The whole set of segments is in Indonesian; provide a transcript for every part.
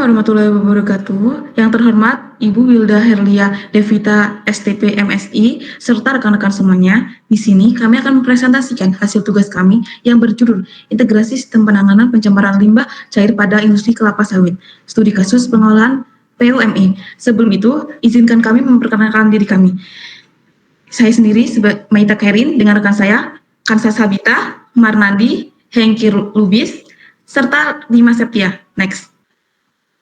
warahmatullahi wabarakatuh. Yang terhormat Ibu Wilda Herlia Devita STP MSI serta rekan-rekan semuanya. Di sini kami akan mempresentasikan hasil tugas kami yang berjudul Integrasi Sistem Penanganan Pencemaran Limbah Cair pada Industri Kelapa Sawit. Studi kasus pengolahan PUMI. Sebelum itu, izinkan kami memperkenalkan diri kami. Saya sendiri sebagai Maita Kerin dengan rekan saya Kansa Sabita, Marnadi, Hengki Lubis, serta Dimas Septia. Next.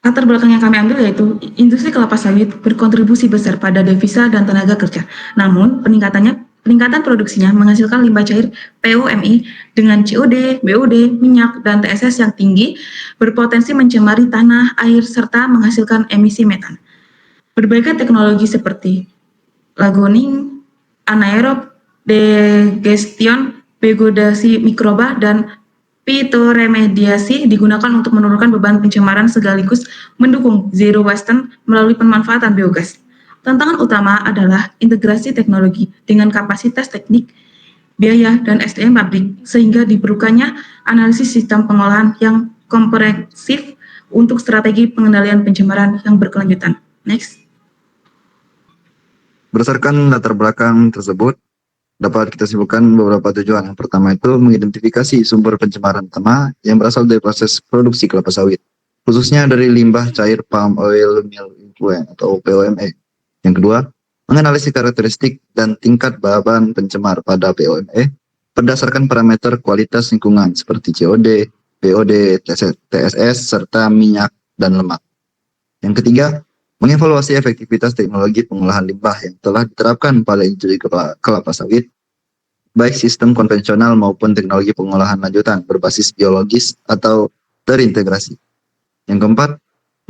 Latar belakang yang kami ambil yaitu industri kelapa sawit berkontribusi besar pada devisa dan tenaga kerja. Namun, peningkatan produksinya menghasilkan limbah cair PUMI dengan COD, BOD, minyak, dan TSS yang tinggi, berpotensi mencemari tanah, air, serta menghasilkan emisi metan. Berbagai teknologi seperti lagoning, anaerob, degestion, biodegradasi mikroba, dan fitoremediasi digunakan untuk menurunkan beban pencemaran sekaligus mendukung zero waste melalui pemanfaatan biogas. Tantangan utama adalah integrasi teknologi dengan kapasitas teknik, biaya, dan SDM pabrik, sehingga diperlukannya analisis sistem pengolahan yang komprehensif untuk strategi pengendalian pencemaran yang berkelanjutan. Next. Berdasarkan latar belakang tersebut, dapat kita simpulkan beberapa tujuan. Yang pertama itu mengidentifikasi sumber pencemaran utama yang berasal dari proses produksi kelapa sawit, khususnya dari limbah cair palm oil mill effluent atau POME. Yang kedua, menganalisis karakteristik dan tingkat beban pencemar pada POME berdasarkan parameter kualitas lingkungan seperti COD, BOD, TSS, serta minyak dan lemak. Yang ketiga, mengevaluasi efektivitas teknologi pengolahan limbah yang telah diterapkan pada industri kelapa sawit, baik sistem konvensional maupun teknologi pengolahan lanjutan berbasis biologis atau terintegrasi. Yang keempat,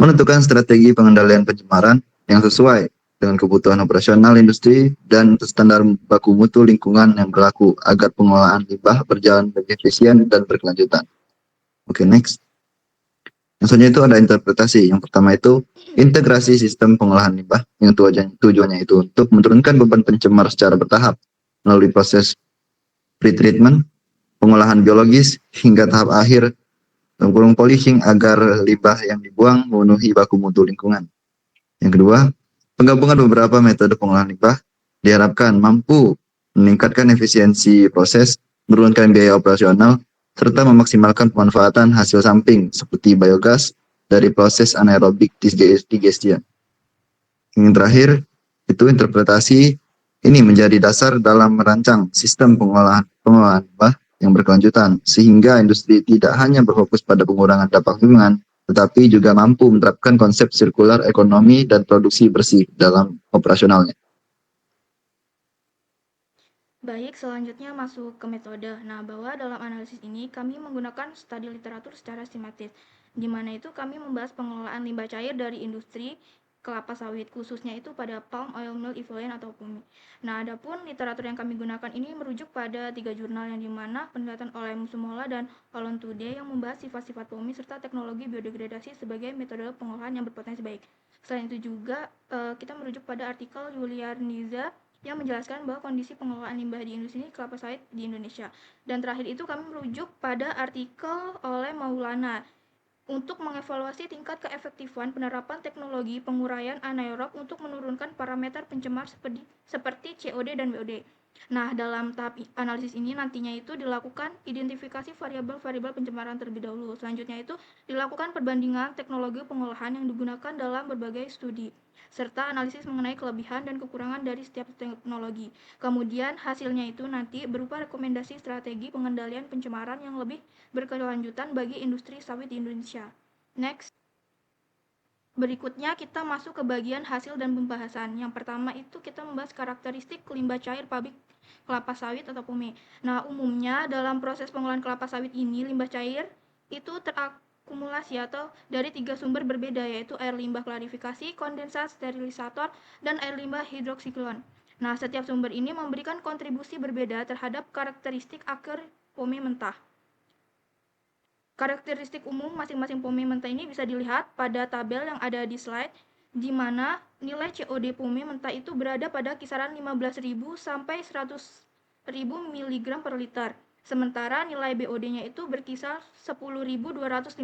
menentukan strategi pengendalian pencemaran yang sesuai dengan kebutuhan operasional industri dan standar baku mutu lingkungan yang berlaku agar pengolahan limbah berjalan lebih efisien dan berkelanjutan. Oke, next. Yang selanjutnya itu ada interpretasi. Yang pertama itu integrasi sistem pengolahan limbah yang tujuannya itu untuk menurunkan beban pencemar secara bertahap melalui proses pretreatment, pengolahan biologis hingga tahap akhir polishing agar limbah yang dibuang memenuhi baku mutu lingkungan. Yang kedua, penggabungan beberapa metode pengolahan limbah diharapkan mampu meningkatkan efisiensi proses, menurunkan biaya operasional, serta memaksimalkan pemanfaatan hasil samping seperti biogas dari proses anaerobik digestion. Yang terakhir, itu interpretasi ini menjadi dasar dalam merancang sistem pengolahan limbah yang berkelanjutan, sehingga industri tidak hanya berfokus pada pengurangan dampak lingkungan, tetapi juga mampu menerapkan konsep sirkular ekonomi dan produksi bersih dalam operasionalnya. Baik, selanjutnya masuk ke metode. Nah, bahwa dalam analisis ini kami menggunakan studi literatur secara sistematis, di mana itu kami membahas pengelolaan limbah cair dari industri kelapa sawit, khususnya itu pada palm oil mill effluent atau PUMI. Nah, adapun literatur yang kami gunakan ini merujuk pada 3 jurnal yang dimana penelitian oleh Musumola dan Holland Today yang membahas sifat-sifat PUMI serta teknologi biodegradasi sebagai metode pengolahan yang berpotensi baik. Selain itu juga kita merujuk pada artikel Yuliarniza yang menjelaskan bahwa kondisi pengelolaan limbah di industri kelapa sawit di Indonesia. Dan terakhir itu kami merujuk pada artikel oleh Maulana untuk mengevaluasi tingkat keefektifan penerapan teknologi penguraian anaerob untuk menurunkan parameter pencemar seperti COD dan BOD. Nah, dalam tahap analisis ini nantinya itu dilakukan identifikasi variabel-variabel pencemaran terlebih dahulu. Selanjutnya itu dilakukan perbandingan teknologi pengolahan yang digunakan dalam berbagai studi, serta analisis mengenai kelebihan dan kekurangan dari setiap teknologi. Kemudian hasilnya itu nanti berupa rekomendasi strategi pengendalian pencemaran yang lebih berkelanjutan bagi industri sawit di Indonesia. Next. Berikutnya kita masuk ke bagian hasil dan pembahasan. Yang pertama itu kita membahas karakteristik limbah cair pabrik kelapa sawit atau PUMI. Nah, umumnya dalam proses pengolahan kelapa sawit ini limbah cair itu terakumulasi atau dari 3 sumber berbeda, yaitu air limbah klarifikasi, kondensat, sterilisator, dan air limbah hidroksiklon. Nah, setiap sumber ini memberikan kontribusi berbeda terhadap karakteristik akhir PUMI mentah. Karakteristik umum masing-masing PUMI mentah ini bisa dilihat pada tabel yang ada di slide, di mana nilai COD PUMI mentah itu berada pada kisaran 15.000 sampai 100.000 mg per liter. Sementara nilai BOD-nya itu berkisar 10.250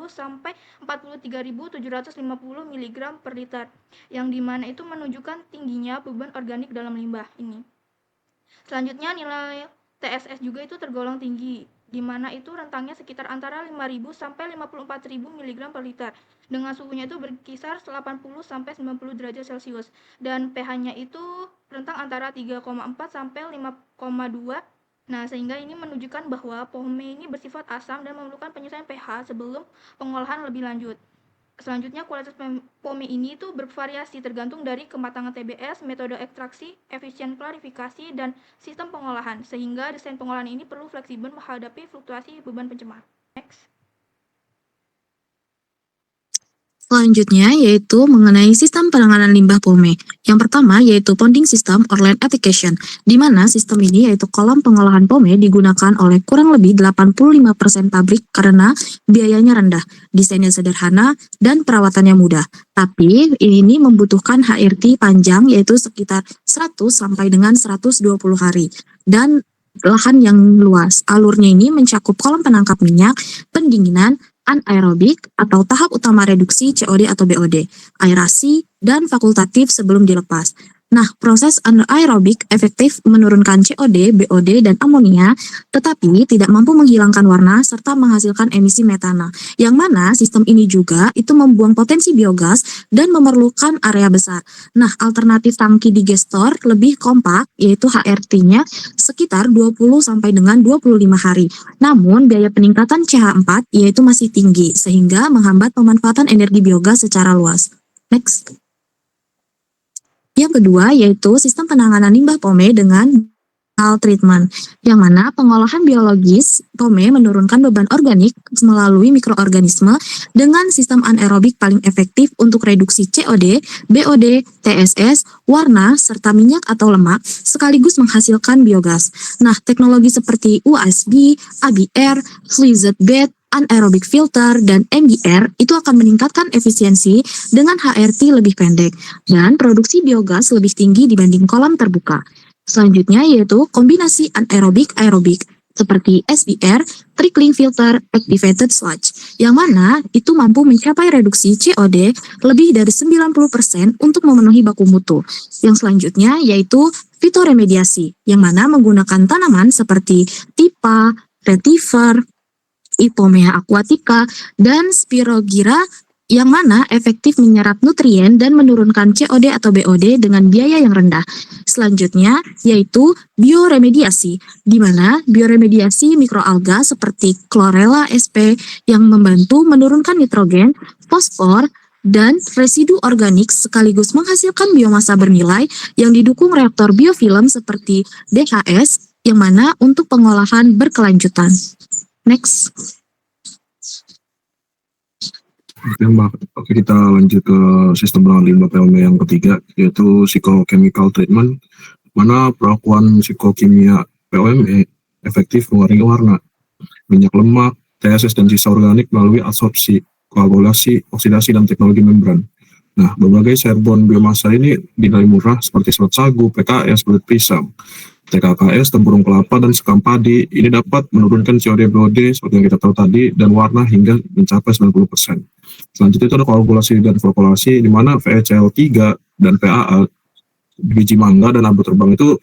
sampai 43.750 mg per liter, yang dimana itu menunjukkan tingginya beban organik dalam limbah ini. Selanjutnya nilai TSS juga itu tergolong tinggi, di mana itu rentangnya sekitar antara 5.000 sampai 54.000 mg per liter. Dengan suhunya itu berkisar 80 sampai 90 derajat Celcius dan pH-nya itu rentang antara 3,4 sampai 5,2. Nah, sehingga ini menunjukkan bahwa POME ini bersifat asam dan memerlukan penyesuaian pH sebelum pengolahan lebih lanjut. Selanjutnya, kualitas POME ini itu bervariasi tergantung dari kematangan TBS, metode ekstraksi, efisien klarifikasi, dan sistem pengolahan, sehingga desain pengolahan ini perlu fleksibel menghadapi fluktuasi beban pencemar. Next. Selanjutnya yaitu mengenai sistem penanganan limbah POME. Yang pertama yaitu Ponding System or Land Application, di mana sistem ini yaitu kolam pengolahan POME digunakan oleh kurang lebih 85% pabrik karena biayanya rendah, desainnya sederhana, dan perawatannya mudah. Tapi ini membutuhkan HRT panjang yaitu sekitar 100 sampai dengan 120 hari. Dan lahan yang luas. Alurnya ini mencakup kolam penangkap minyak, pendinginan, anaerobik atau tahap utama reduksi COD atau BOD, aerasi, dan fakultatif sebelum dilepas. Nah, proses anaerobik efektif menurunkan COD, BOD, dan amonia, tetapi tidak mampu menghilangkan warna serta menghasilkan emisi metana, yang mana sistem ini juga itu membuang potensi biogas dan memerlukan area besar. Nah, alternatif tangki digestor lebih kompak, yaitu HRT-nya sekitar 20 sampai dengan 25 hari. Namun, biaya peningkatan CH4 yaitu masih tinggi, sehingga menghambat pemanfaatan energi biogas secara luas. Next. Yang kedua yaitu sistem penanganan limbah POME dengan treatment, yang mana pengolahan biologis POME menurunkan beban organik melalui mikroorganisme dengan sistem anaerobik paling efektif untuk reduksi COD, BOD, TSS, warna, serta minyak atau lemak, sekaligus menghasilkan biogas. Nah, teknologi seperti USB, ABR, fluid bed, anaerobic filter, dan MBR itu akan meningkatkan efisiensi dengan HRT lebih pendek dan produksi biogas lebih tinggi dibanding kolam terbuka. Selanjutnya yaitu kombinasi anaerobik-aerobik seperti SBR, trickling filter, activated sludge, yang mana itu mampu mencapai reduksi COD lebih dari 90% untuk memenuhi baku mutu. Yang selanjutnya yaitu fitoremediasi, yang mana menggunakan tanaman seperti Tipa, Vetiver, Ipomea aquatica, dan Spirogyra, yang mana efektif menyerap nutrien dan menurunkan COD atau BOD dengan biaya yang rendah. Selanjutnya yaitu bioremediasi, di mana bioremediasi mikroalga seperti Chlorella sp yang membantu menurunkan nitrogen, fosfor, dan residu organik sekaligus menghasilkan biomasa bernilai yang didukung reaktor biofilm seperti DHS, yang mana untuk pengolahan berkelanjutan. Next. Oke, kita lanjut ke sistem penanganan limbah POME yang ketiga, yaitu psikochemical treatment, mana perlakuan psikokimia POME efektif mengurangi warna, minyak lemak, TSS, dan sisa organik melalui absorpsi, koagulasi, oksidasi, dan teknologi membran. Nah, berbagai serbon biomasa ini dinilai murah seperti serat sagu, PKS, kulit pisang, TKKS, tempurung kelapa, dan sekam padi. Ini dapat menurunkan COD BOD seperti yang kita tahu tadi dan warna hingga mencapai 90%. Selanjutnya itu ada koagulasi dan flokulasi, di mana VeCl3 dan PAA biji mangga dan abu terbang itu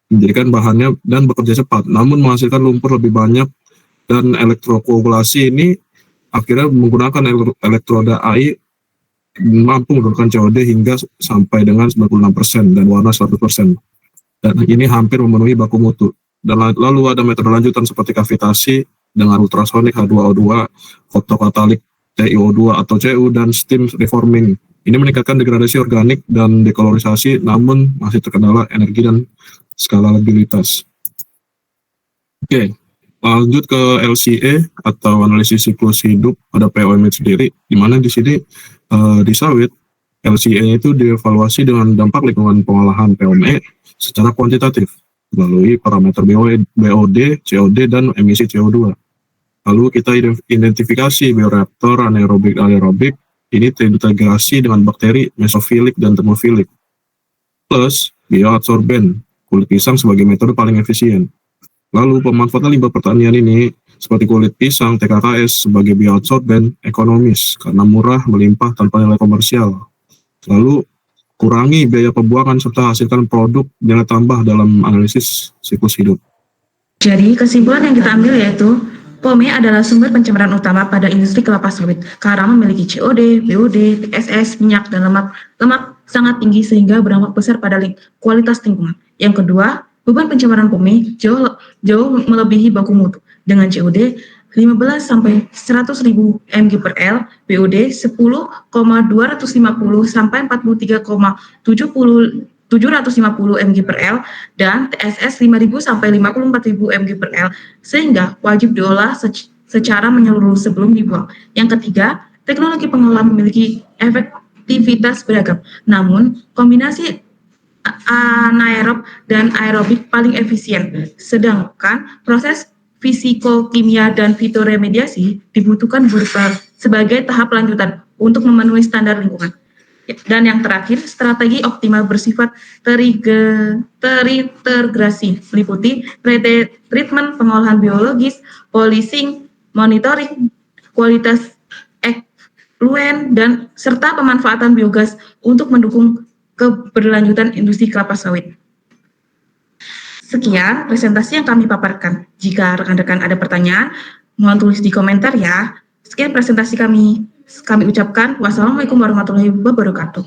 menjadikan bahannya dan bekerja cepat, namun menghasilkan lumpur lebih banyak. Dan elektrokoagulasi ini akhirnya menggunakan elektroda AI mampu menurunkan COD hingga sampai dengan 96% dan warna 100%. Dan ini hampir memenuhi baku mutu. Dan lalu ada metode lanjutan seperti kavitasi dengan ultrasonik H2O2, fotokatalik TiO2 atau CU, dan steam reforming. Ini meningkatkan degradasi organik dan dekolorisasi, namun masih terkendala energi dan skalabilitas. Oke, lanjut ke LCA atau analisis siklus hidup pada POME sendiri, di mana di sini di sawit LCA itu dievaluasi dengan dampak lingkungan pengolahan POME secara kuantitatif melalui parameter BOD, COD, dan emisi CO2. Lalu kita identifikasi bioreaktor anaerobik ini terintegrasi dengan bakteri mesofilik dan termofilik, plus bioadsorben kulit pisang sebagai metode paling efisien. Lalu pemanfaatan limbah pertanian ini seperti kulit pisang, TKKS sebagai bioadsorben ekonomis karena murah, melimpah tanpa nilai komersial. Lalu kurangi biaya pembuangan serta hasilkan produk nilai tambah dalam analisis siklus hidup. Jadi, kesimpulan yang kita ambil yaitu POME adalah sumber pencemaran utama pada industri kelapa sawit karena memiliki COD, BOD, TSS, minyak, dan lemak sangat tinggi sehingga berdampak besar pada kualitas lingkungan. Yang kedua, beban pencemaran POME jauh melebihi baku mutu dengan COD 15 sampai 100.000 mg per L, BOD 10,250 sampai 43,750 mg per L, dan TSS 5.000 sampai 54.000 mg per L, sehingga wajib diolah secara menyeluruh sebelum dibuang. Yang ketiga, teknologi pengolahan memiliki efektivitas beragam, namun kombinasi anaerob dan aerobik paling efisien, sedangkan proses fisikokimia dan fitoremediasi dibutuhkan sebagai tahap lanjutan untuk memenuhi standar lingkungan. Dan yang terakhir, strategi optimal bersifat terintegrasi, meliputi treatment pengolahan biologis, policing, monitoring, kualitas effluent, dan serta pemanfaatan biogas untuk mendukung keberlanjutan industri kelapa sawit. Sekian presentasi yang kami paparkan. Jika rekan-rekan ada pertanyaan, mohon tulis di komentar ya. Sekian presentasi kami ucapkan. Wassalamualaikum warahmatullahi wabarakatuh.